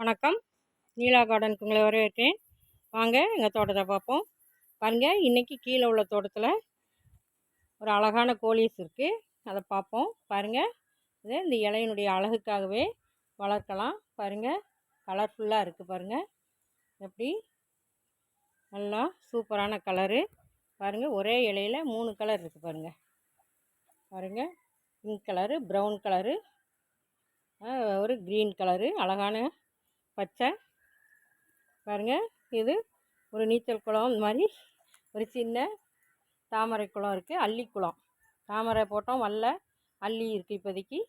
வணக்கம். நீலா கார்டனுக்கு உங்களை வரவேற்கிறேன். வாங்க எங்கள் தோட்டத்தை பார்ப்போம். பாருங்கள், இன்றைக்கி கீழே உள்ள தோட்டத்தில் ஒரு அழகான கோலிஸ் இருக்குது. அதை பார்ப்போம். பாருங்கள், இது இந்த இலையினுடைய அழகுக்காகவே வளர்க்கலாம். பாருங்கள், கலர்ஃபுல்லாக இருக்குது. பாருங்கள், எப்படி நல்லா சூப்பரான கலரு. பாருங்கள், ஒரே இலையில் 3 கலர் இருக்குது. பாருங்கள் பாருங்கள் பிங்க் கலரு, ப்ரௌன் கலரு, ஒரு க்ரீன் கலரு, அழகான பச்சை. பாருங்கள், இது ஒரு நீச்சல் குளம். இந்த மாதிரி ஒரு சின்ன தாமரை குளம் இருக்குது. அல்லி குளம். தாமரை போட்டோம், வல்ல அல்லி இருக்குது இப்போதைக்கு.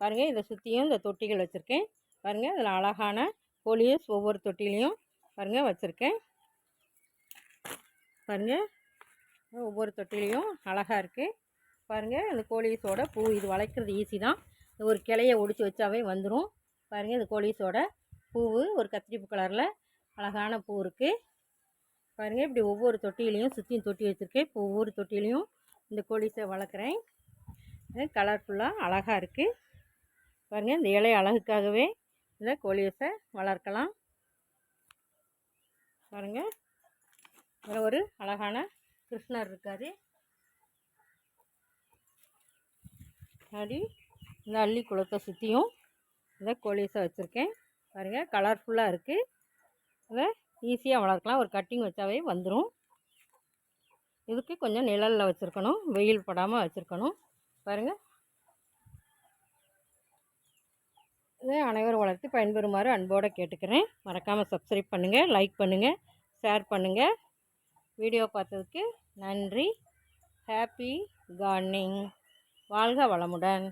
பாருங்கள், இதை சுற்றியும் இந்த தொட்டிகள் வச்சுருக்கேன். பாருங்கள், இதில் அழகான கோலியஸ் ஒவ்வொரு தொட்டிலையும் பாருங்கள் வச்சுருக்கேன். பாருங்கள், ஒவ்வொரு தொட்டிலையும் அழகாக இருக்குது. பாருங்கள், இந்த கோலியஸோட பூ இது வளைக்கிறது ஈஸி தான். ஒரு கிளையை ஒடிச்சு வச்சாவே வந்துடும். பாருங்கள், இந்த கோலியஸோட பூவு ஒரு கத்திரிப்பு கலரில் அழகான பூ இருக்குது. பாருங்கள், இப்படி ஒவ்வொரு தொட்டிலையும் சுற்றியும் தொட்டி வச்சுருக்கேன். இப்போ ஒவ்வொரு தொட்டிலையும் இந்த கோலிஸை வளர்க்குறேன். கலர்ஃபுல்லாக அழகாக இருக்குது. பாருங்கள், இந்த இலை அழகுக்காகவே இந்த கோலிஸை வளர்க்கலாம். பாருங்கள், இதில் ஒரு அழகான கிருஷ்ணர் இருக்கார். அப்படி இந்த அள்ளி குளத்தை சுற்றியும் இந்த கோலிஸை வச்சுருக்கேன். பாருங்கள், கலர்ஃபுல்லாக இருக்குது. அதை ஈஸியாக வளர்க்கலாம். ஒரு கட்டிங் வச்சாவே வந்துடும். இதுக்கு கொஞ்சம் நிழலில் வச்சுருக்கணும், வெயில் படாமல் வச்சுருக்கணும். பாருங்கள், இதை அனைவரும் வளர்த்து பயன்பெறுமாறு அன்போடு கேட்டுக்கிறேன். மறக்காமல் சப்ஸ்கிரைப் பண்ணுங்கள், லைக் பண்ணுங்கள், ஷேர் பண்ணுங்கள். வீடியோ பார்த்ததுக்கு நன்றி. Happy gardening. வாழ்க வளமுடன்.